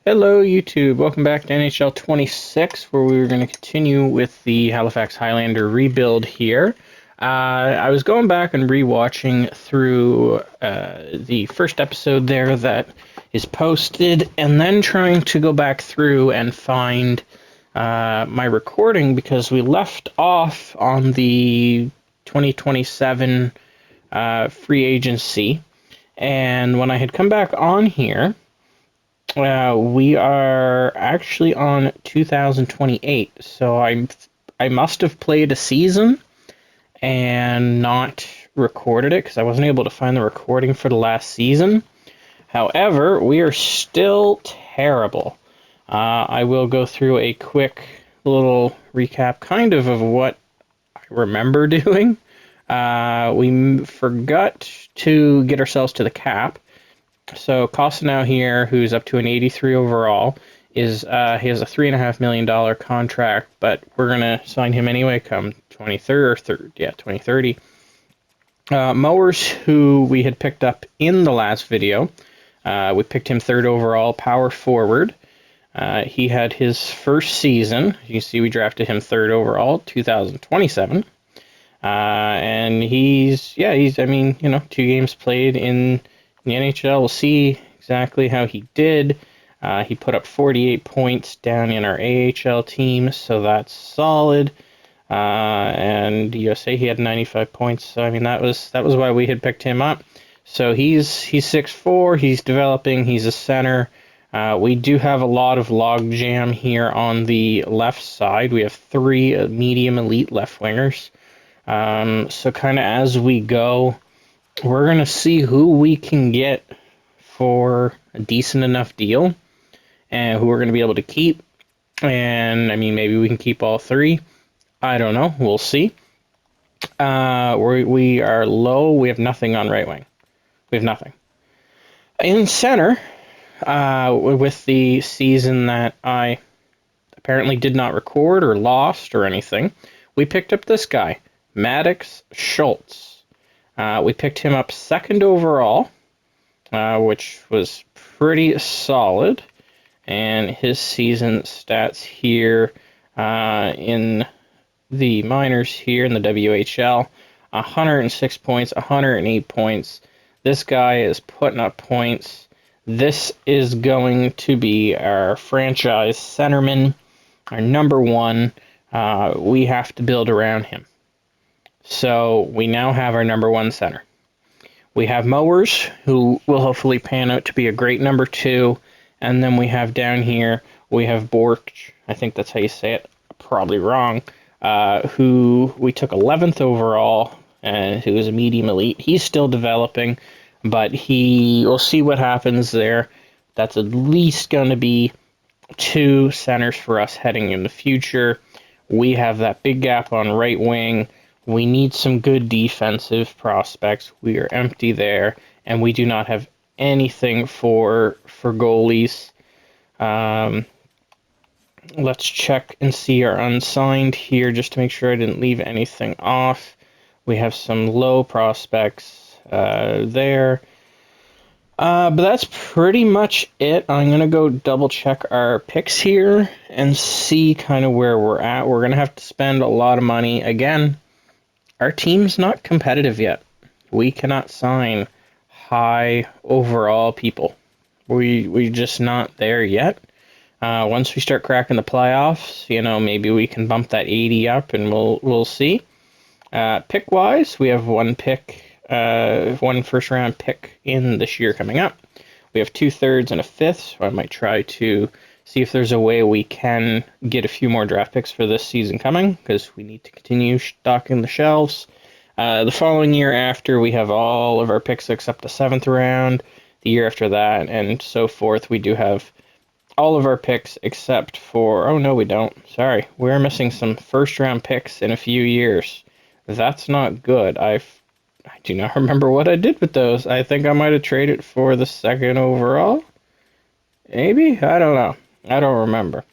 Hello, YouTube. Welcome back to NHL 26, where we were going to continue with the Halifax Highlander rebuild here. I was going back and rewatching through the first episode there that is posted, and then trying to go back through and find my recording because we left off on the 2027 free agency. And when I had come back on here, we are actually on 2028, so I must have played a season and not recorded it because I wasn't able to find the recording for the last season. However, we are still terrible. I will go through a quick little recap, kind of what I remember doing. We forgot to get ourselves to the cap. So Costanau here, who's up to an 83 overall, is he has a $3.5 million contract, but we're gonna sign him anyway come 2030. Mowers, who we had picked up in the last video, we picked him third overall, power forward. He had his first season. You can see we drafted him third overall, 2027. And he's 2 games played in the NHL. We'll see exactly how he did. He put up 48 points down in our AHL team, so that's solid. And USA, he had 95 points. So that was why we had picked him up. So he's 6'4", he's developing, he's a center. We do have a lot of logjam here on the left side. We have 3 medium elite left wingers. So kind of as we go, we're going to see who we can get for a decent enough deal and who we're going to be able to keep. And, maybe we can keep all 3. I don't know. We'll see. We are low. We have nothing on right wing. We have nothing. In center, with the season that I apparently did not record or lost or anything, we picked up this guy, Maddox Schultz. We picked him up second overall, which was pretty solid. And his season stats here in the minors here in the WHL, 106 points, 108 points. This guy is putting up points. This is going to be our franchise centerman, our number 1. We have to build around him. So we now have our number 1 center. We have Mowers, who will hopefully pan out to be a great number 2. And then we have down here, we have Borch, I think that's how you say it, probably wrong, who we took 11th overall, and who is a medium elite. He's still developing, but we'll see what happens there. That's at least going to be 2 centers for us heading in the future. We have that big gap on right wing. We need some good defensive prospects. We are empty there, and we do not have anything for goalies. Let's check and see our unsigned here just to make sure I didn't leave anything off. We have some low prospects there. But that's pretty much it. I'm going to go double check our picks here and see kind of where we're at. We're going to have to spend a lot of money. Again, our team's not competitive yet. We cannot sign high overall people. We're just not there yet. Once we start cracking the playoffs, maybe we can bump that 80 up, and we'll see. Pick wise, we have 1 first round pick in this year coming up. We have 2 thirds and a 5th, so I might try to see if there's a way we can get a few more draft picks for this season coming, because we need to continue stocking the shelves. The following year after, we have all of our picks except the 7th round. The year after that, and so forth, we do have all of our picks except for... Oh, no, we don't. Sorry. We're missing some first-round picks in a few years. That's not good. I do not remember what I did with those. I think I might have traded for the 2nd overall. Maybe? I don't know. I don't remember.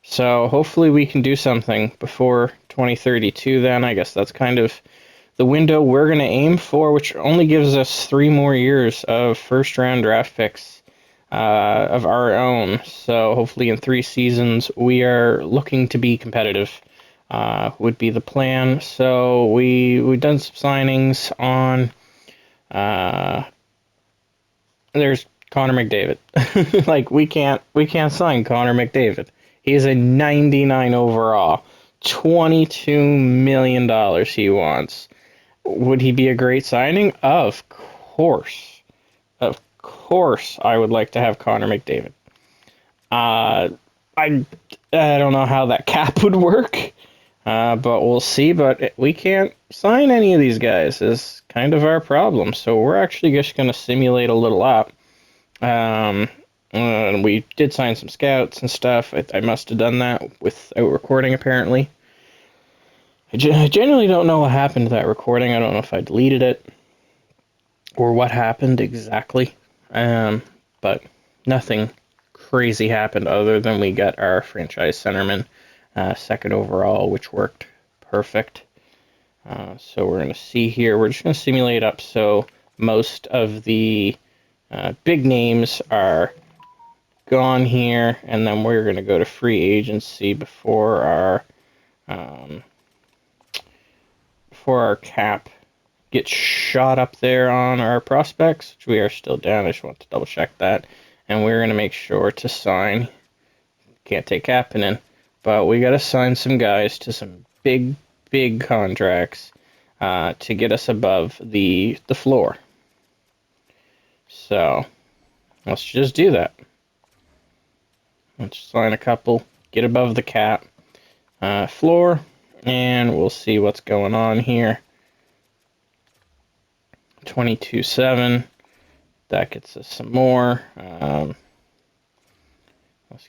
So hopefully we can do something before 2032 then. I guess that's kind of the window we're going to aim for, which only gives us 3 more years of first-round draft picks. of our own. So hopefully in 3 seasons we are looking to be competitive. Would be the plan. So we've done some signings on. There's Connor McDavid. Like we can't sign Connor McDavid. He's a 99 overall. $22 million he wants. Would he be a great signing? Of course. Of course I would like to have Connor McDavid. I I don't know how that cap would work, but we'll see. But we can't sign any of these guys is kind of our problem. So we're actually just going to simulate a little up. We did sign some scouts and stuff. I must have done that without recording, apparently. I genuinely don't know what happened to that recording. I don't know if I deleted it or what happened exactly. But nothing crazy happened other than we got our franchise centerman second overall, which worked perfect. So we're going to see here. We're just going to simulate up so most of the big names are gone here, and then we're going to go to free agency before our cap gets shot up there on our prospects, which we are still down. I just want to double check that. And we're going to make sure to sign. Can't take Kapanen, but we got to sign some guys to some big contracts to get us above the floor. So let's just do that. Let's sign a couple, get above the cap floor, and we'll see what's going on here. 22.7. That gets us some more. Let's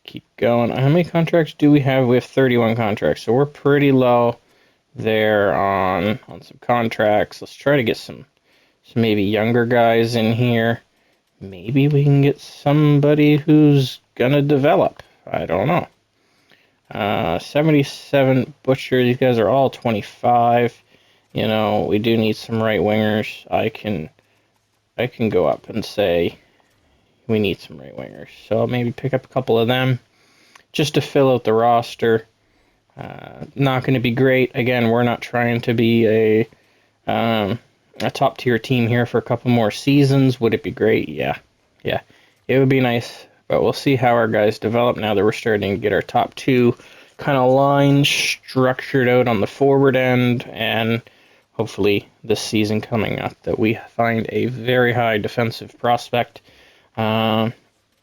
keep going. How many contracts do we have? We have 31 contracts, so we're pretty low there on some contracts. Let's try to get some maybe younger guys in here. Maybe we can get somebody who's gonna develop. I don't know. 77 Butcher. These guys are all 25. You know, we do need some right wingers. I can go up and say we need some right wingers. So I'll maybe pick up a couple of them just to fill out the roster. Not going to be great. Again, we're not trying to be a top tier team here for a couple more seasons. Would it be great? Yeah. It would be nice, but we'll see how our guys develop now that we're starting to get our top two kind of lines structured out on the forward end, and hopefully this season coming up that we find a very high defensive prospect, and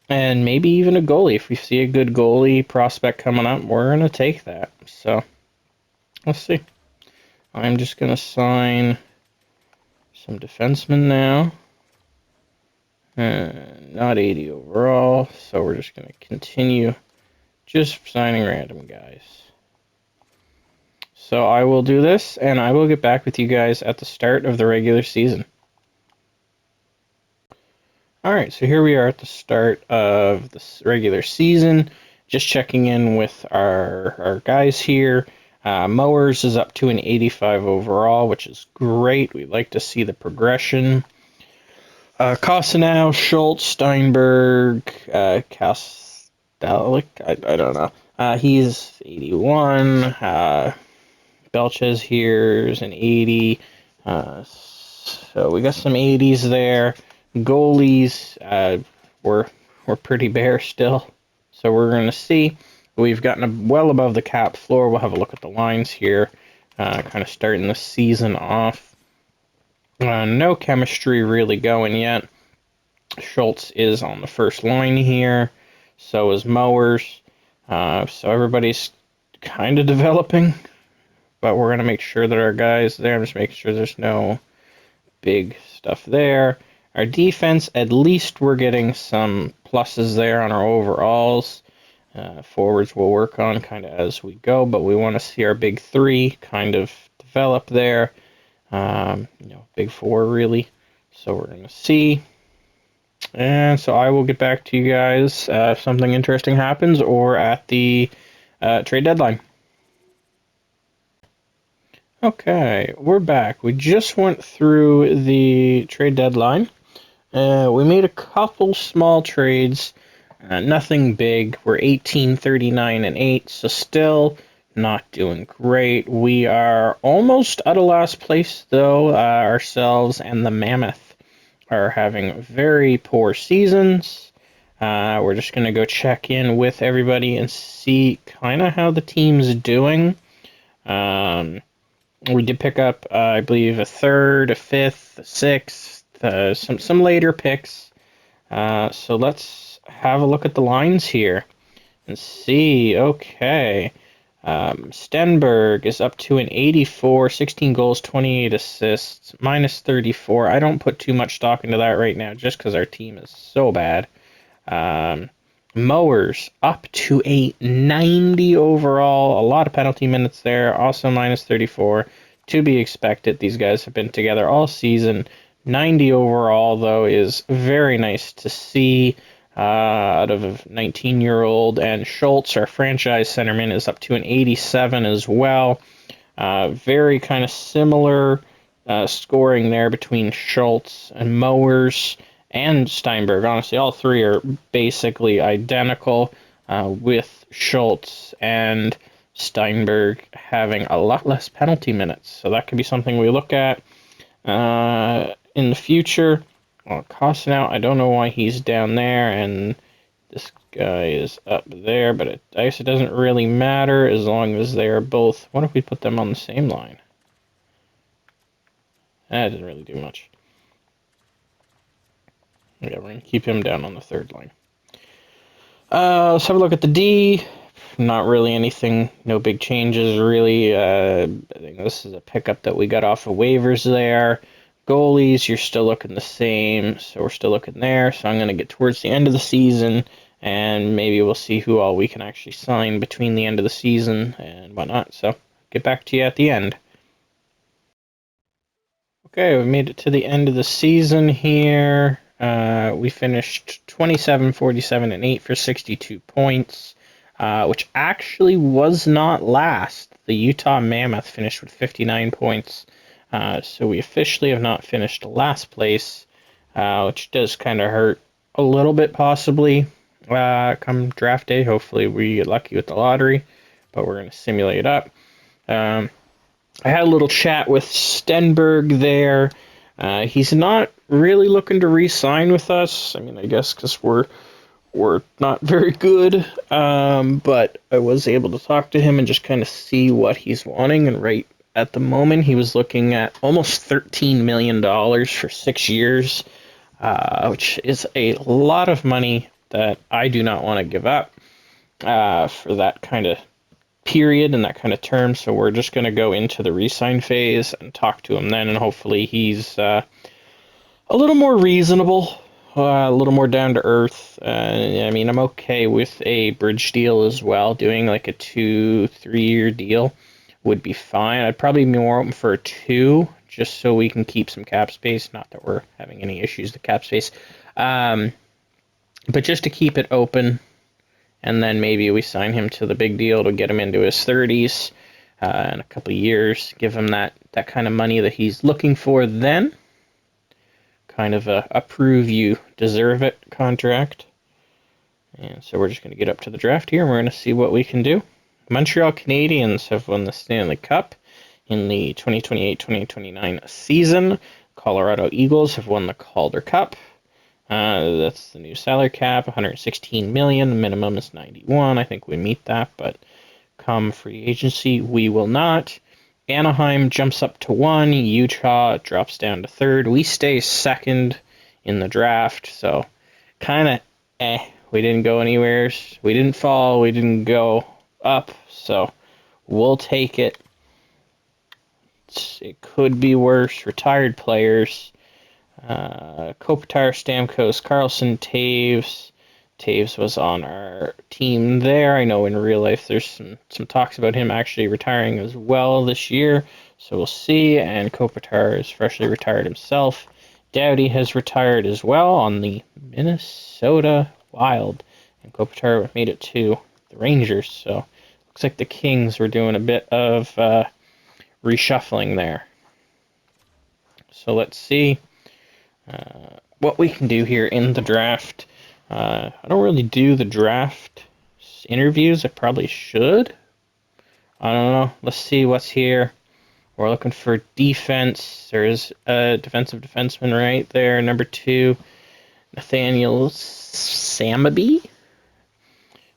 maybe even a goalie. If we see a good goalie prospect coming up, we're going to take that. So let's see. I'm just going to sign some defensemen now. Not 80 overall, so we're just going to continue just signing random guys. So I will do this, and I will get back with you guys at the start of the regular season. Alright, so here we are at the start of the regular season. Just checking in with our guys here. Mowers is up to an 85 overall, which is great. We like to see the progression. Kossenow, Schultz, Steinberg, Kastelic, I don't know. He's 81. Belches here is an 80. So we got some 80s there. Goalies, we're pretty bare still. So we're going to see. We've gotten well above the cap floor. We'll have a look at the lines here. Kind of starting the season off. No chemistry really going yet. Schultz is on the first line here. So is Mowers. So everybody's kind of developing. But we're going to make sure that our guys there, I'm just making sure there's no big stuff there. Our defense, at least we're getting some pluses there on our overalls. Forwards we'll work on kind of as we go, but we want to see our big three kind of develop there. Big four really. So we're going to see. And so I will get back to you guys if something interesting happens or at the trade deadline. Okay, we're back. We just went through the trade deadline. We made a couple small trades, nothing big. We're 18, 39, and 8, so still not doing great. We are almost out of last place, though. Ourselves and the Mammoth are having very poor seasons. We're just going to go check in with everybody and see kind of how the team's doing. We did pick up, I believe, a third, a fifth, a sixth, some later picks. So let's have a look at the lines here and see. Okay. Stenberg is up to an 84, 16 goals, 28 assists, minus 34. I don't put too much stock into that right now just because our team is so bad. Mowers up to a 90 overall. A lot of penalty minutes there. Also minus 34. To be expected. These guys have been together all season. 90 overall, though, is very nice to see out of a 19-year-old. And Schultz, our franchise centerman, is up to an 87 as well. Very kind of similar scoring there between Schultz and Mowers and Steinberg. Honestly, all three are basically identical, with Schultz and Steinberg having a lot less penalty minutes. So that could be something we look at in the future. Well, Costanow, I don't know why he's down there, and this guy is up there, but I guess it doesn't really matter as long as they are both. What if we put them on the same line? That doesn't really do much. Yeah, we're going to keep him down on the third line. Let's have a look at the D. Not really anything, no big changes, really. I think this is a pickup that we got off of waivers there. Goalies, you're still looking the same, so we're still looking there. So I'm going to get towards the end of the season, and maybe we'll see who all we can actually sign between the end of the season and whatnot. So get back to you at the end. Okay, we made it to the end of the season here. We finished 27, 47, and 8 for 62 points, which actually was not last. The Utah Mammoth finished with 59 points, so we officially have not finished last place, which does kind of hurt a little bit possibly come draft day. Hopefully we get lucky with the lottery, but we're going to simulate up. I had a little chat with Stenberg there. He's not really looking to re-sign with us. I mean, I guess because we're not very good. But I was able to talk to him and just kind of see what he's wanting. And right at the moment, he was looking at almost $13 million for 6 years, which is a lot of money that I do not want to give up for that kind of period and that kind of term. So we're just going to go into the re-sign phase and talk to him then, and hopefully he's a little more reasonable, a little more down to earth. I mean, I'm okay with a bridge deal as well. Doing like a 2-3 year deal would be fine. I'd probably be more open for a 2, just so we can keep some cap space. Not that we're having any issues with cap space, but just to keep it open. And then maybe we sign him to the big deal to get him into his 30s in a couple of years. Give him that kind of money that he's looking for then. Kind of a prove you deserve it contract. And so we're just going to get up to the draft here, and we're going to see what we can do. Montreal Canadiens have won the Stanley Cup in the 2028-2029 season. Colorado Eagles have won the Calder Cup. That's the new salary cap, $116 million. The minimum is $91. I think we meet that, but come free agency, we will not. Anaheim jumps up to 1. Utah drops down to 3rd. We stay 2nd in the draft, so kind of We didn't go anywhere. We didn't fall. We didn't go up, so we'll take it. It could be worse. Retired players. Kopitar, Stamkos, Carlson, Taves. Taves was on our team there. I know in real life there's some talks about him actually retiring as well this year, so we'll see. And Kopitar is freshly retired himself. Doughty has retired as well on the Minnesota Wild, and Kopitar made it to the Rangers, so looks like the Kings were doing a bit of reshuffling there. So let's see. what we can do here in the draft. I don't really do the draft interviews. I probably should. I don't know. Let's see what's here. We're looking for defense. There's a defensive defenseman right there, number 2, Nathaniel Samaby.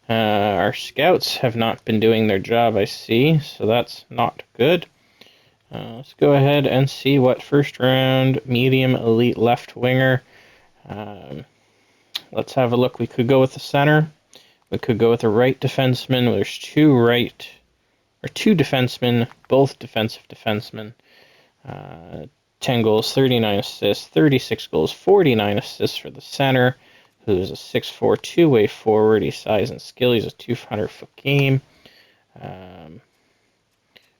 Our scouts have not been doing their job, I see, so that's not good. Let's go ahead and see what first round medium elite left winger. Let's have a look. We could go with the center. We could go with a right defenseman. There's two defensemen, both defensive defensemen. 10 goals, 39 assists, 36 goals, 49 assists for the center, who's a 6'4", two-way forward. He's size and skill. He's a 200-foot game.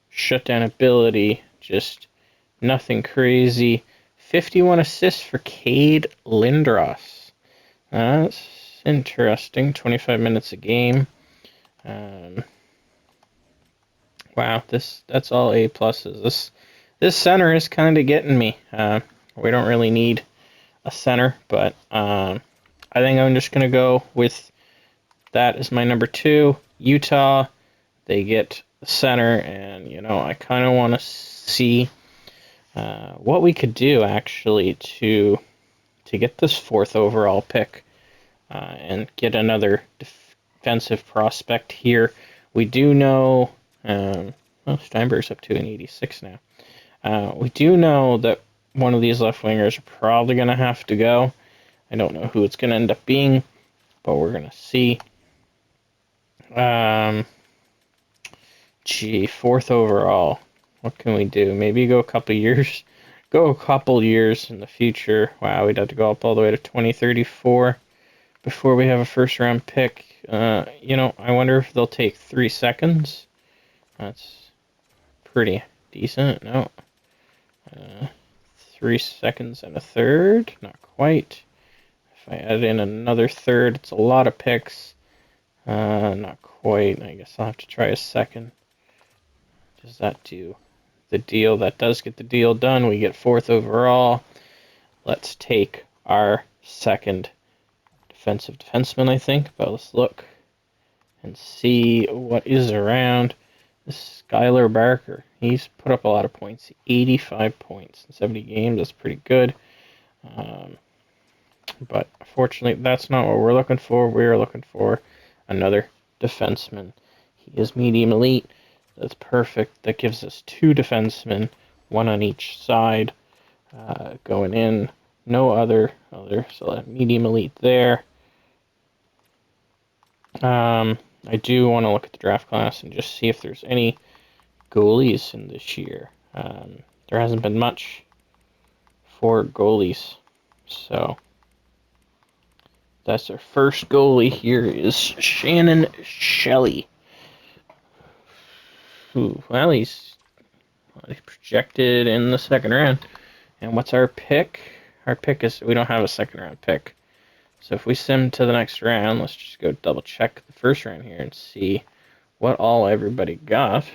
Shutdown ability, just nothing crazy. 51 assists for Cade Lindros. That's interesting. 25 minutes a game. Wow, that's all A pluses. This center is kind of getting me. We don't really need a center, but I think I'm just going to go with that as my number 2. Utah, they get the center, and, I kind of want to see what we could do, actually, to get this 4th overall pick and get another defensive prospect here. We do know, Steinberg's up to an 86 now. We do know that one of these left wingers are probably going to have to go. I don't know who it's going to end up being, but we're going to see. 4th overall. What can we do? Maybe go a couple years. Go a couple years in the future. Wow, we'd have to go up all the way to 2034 before we have a first round pick. I wonder if they'll take 3 seconds. That's pretty decent. No. 3 seconds and a third. Not quite. If I add in another third, it's a lot of picks. Not quite. I guess I'll have to try a second. Does that do the deal? That does get the deal done. We get 4th overall. Let's take our second defensive defenseman, I think. But let's look and see what is around. This Skylar Barker. He's put up a lot of points. 85 points in 70 games. That's pretty good. But fortunately, that's not what we're looking for. We're looking for another defenseman. He is medium elite. That's perfect. That gives us 2 defensemen, 1 on each side. Going in. No other. So medium elite there. I do want to look at the draft class and just see if there's any goalies in this year. There hasn't been much for goalies. So that's our first goalie here is Shannon Shelley. Well, he's projected in the 2nd round. And what's our pick? Our pick is, we don't have a 2nd round pick. So if we sim to the next round, let's just go double check the 1st round here and see what all everybody got.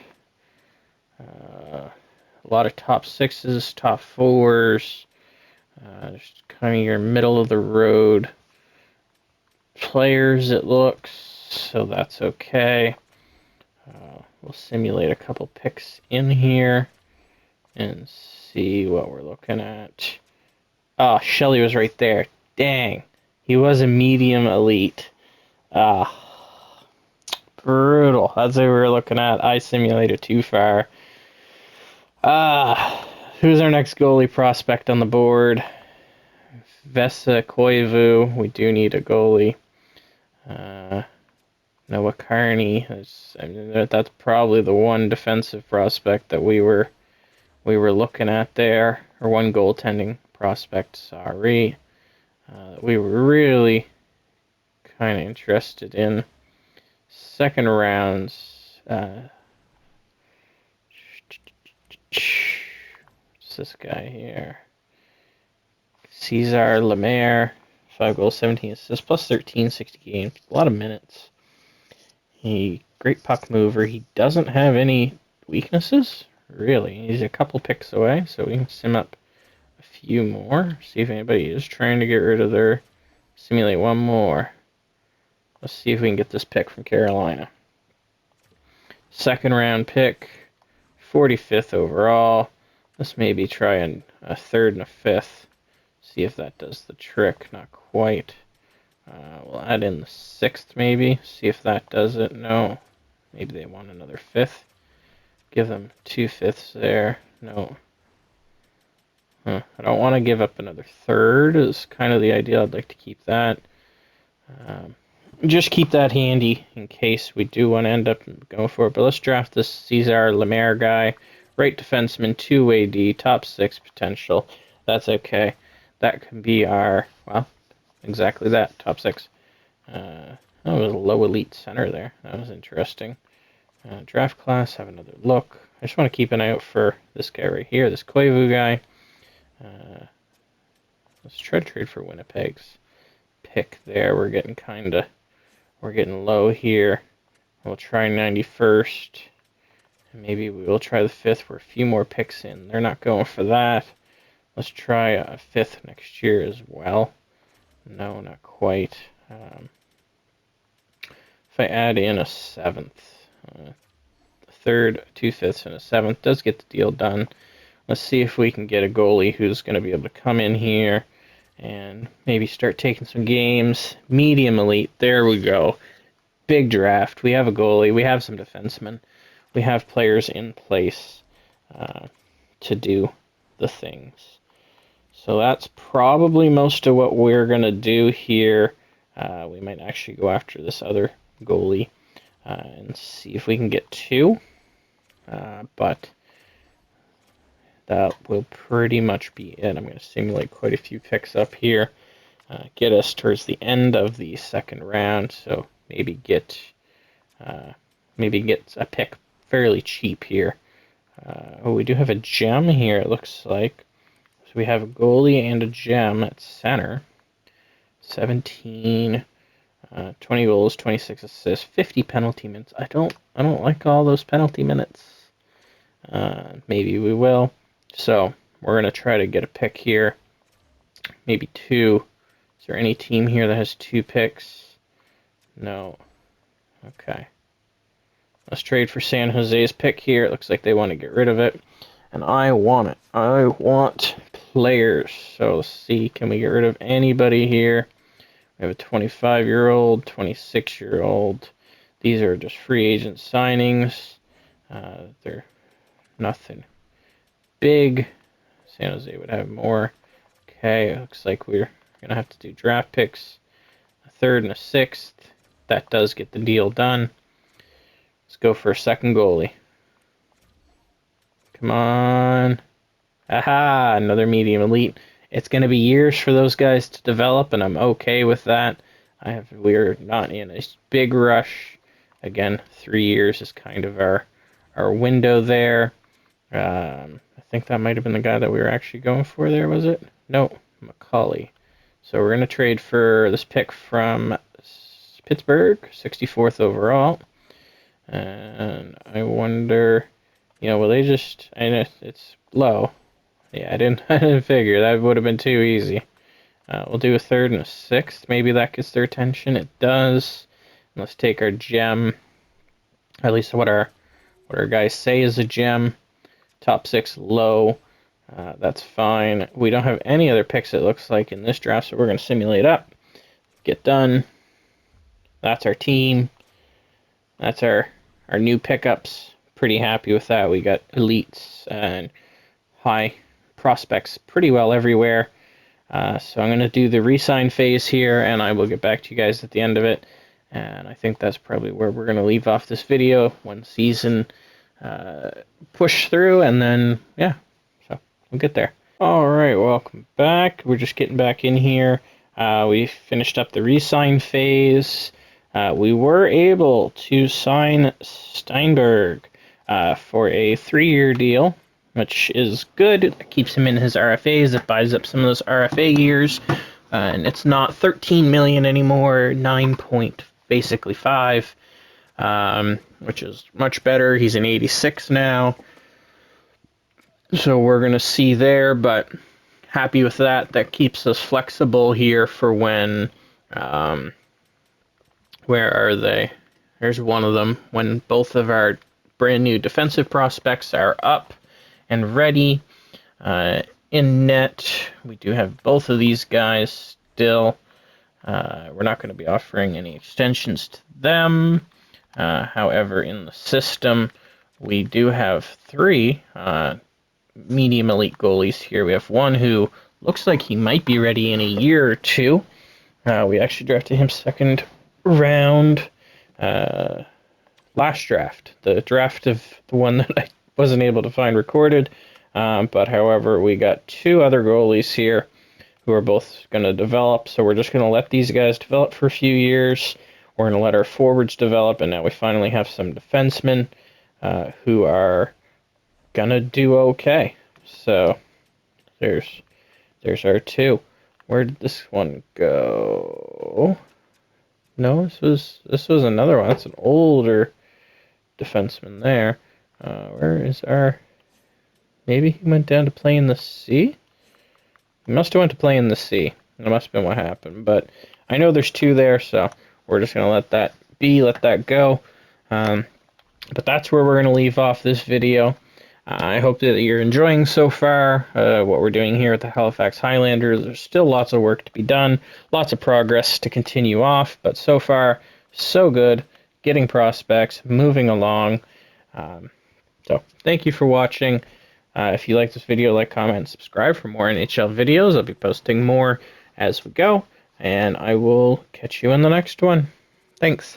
A lot of top 6s, top 4s, just kind of your middle of the road players, it looks, so that's okay. We'll simulate a couple picks in here and see what we're looking at. Oh, Shelley was right there. Dang. He was a medium elite. Brutal. That's what we were looking at. I simulated too far. Who's our next goalie prospect on the board? Vesa Koivu. We do need a goalie. Noah Carney. That's probably the one defensive prospect that we were looking at there, or one goaltending prospect. Sorry, we were really kind of interested in. 2nd rounds. What's this guy here? Cesar Lemaire, 5 goals, 17 assists, plus 13, 60 games. A lot of minutes. Great puck mover. He doesn't have any weaknesses, really. He's a couple picks away, so we can sim up a few more. See if anybody is trying to get rid of their... Simulate one more. Let's see if we can get this pick from Carolina. Second round pick, 45th overall. Let's maybe try a third and a fifth. See if that does the trick. Not quite. We'll add in the sixth maybe. See if that does it. No. Maybe they want another fifth. Give them 2 fifths there. No. I don't want to give up another third is kind of the idea. I'd like to keep that. Just keep that handy in case we do want to end up going for it. But let's draft this Cesar Lemaire guy. Right defenseman, 2-way D, top 6 potential. That's okay. That can be our, well, exactly that, top 6. That was a low elite center there. That was interesting. Draft class, have another look. I just want to keep an eye out for this guy right here, this Koivu guy. Let's try to trade for Winnipeg's pick there. We're getting low here. We'll try 91st. And maybe we will try the 5th. We're a few more picks in. They're not going for that. Let's try a 5th next year as well. No, not quite. If I add in a 7th, a 3rd, 2 fifths, and a 7th, does get the deal done. Let's see if we can get a goalie who's going to be able to come in here and maybe start taking some games. Medium elite. There we go. Big draft. We have a goalie. We have some defensemen. We have players in place to do the things. So that's probably most of what we're going to do here. We might actually go after this other goalie and see if we can get 2. But that will pretty much be it. I'm going to simulate quite a few picks up here. Get us towards the end of the second round. So maybe get a pick fairly cheap here. Oh, we do have a gem here, it looks like. So we have a goalie and a gem at center. 17, 20 goals, 26 assists, 50 penalty minutes. I don't like all those penalty minutes. Maybe we will. So we're going to try to get a pick here. Maybe 2. Is there any team here that has 2 picks? No. Okay. Let's trade for San Jose's pick here. It looks like they want to get rid of it. And I want it. I want players. So let's see. Can we get rid of anybody here? We have a 25-year-old, 26-year-old. These are just free agent signings. They're nothing big. San Jose would have more. Okay, it looks like we're going to have to do draft picks. A 3rd and a 6th. That does get the deal done. Let's go for a second goalie. Come on. Aha, another medium elite. It's going to be years for those guys to develop, and I'm okay with that. We're not in a big rush. Again, 3 years is kind of our window there. I think that might have been the guy that we were actually going for there, was it? No, McCauley. So we're going to trade for this pick from Pittsburgh, 64th overall. And I wonder, will they just, it's low. Yeah, I didn't figure. That would have been too easy. We'll do a 3rd and a 6th. Maybe that gets their attention. It does. And let's take our gem. At least what our guys say is a gem. Top 6 low. That's fine. We don't have any other picks, it looks like, in this draft, so we're going to simulate up. Get done. That's our team. That's our new pickups. Pretty happy with that. We got elites and high prospects pretty well everywhere. So I'm going to do the re-sign phase here, and I will get back to you guys at the end of it. And I think that's probably where we're going to leave off this video. One season push through, and then, yeah, so we'll get there. All right, welcome back. We're just getting back in here. We finished up the re-sign phase. We were able to sign Steinberg for a 3-year deal, which is good. It keeps him in his RFAs. It buys up some of those RFA years. And it's not $13 million anymore, basically 5, which is much better. He's an 86 now. So we're going to see there, but happy with that. That keeps us flexible here for when, where are they? There's one of them. When both of our brand new defensive prospects are up and ready. In net, we do have both of these guys still. We're not going to be offering any extensions to them. However, in the system, we do have 3 medium elite goalies here. We have one who looks like he might be ready in a year or 2. We actually drafted him 2nd round last draft, the draft of the one that I wasn't able to find recorded. But however, we got 2 other goalies here who are both going to develop. So we're just going to let these guys develop for a few years. We're going to let our forwards develop, and now we finally have some defensemen who are going to do okay. So there's our 2. Where did this one go? No, this was another one. That's an older defenseman there. Where is our... Maybe he went down to play in the sea? He must have went to play in the sea. That must have been what happened. But I know there's 2 there, so we're just going to let that be, let that go. But that's where we're going to leave off this video. I hope that you're enjoying so far what we're doing here at the Halifax Highlanders. There's still lots of work to be done, lots of progress to continue off, but so far, so good. Getting prospects, moving along. So thank you for watching. If you like this video, like, comment, and subscribe for more NHL videos. I'll be posting more as we go, and I will catch you in the next one. Thanks.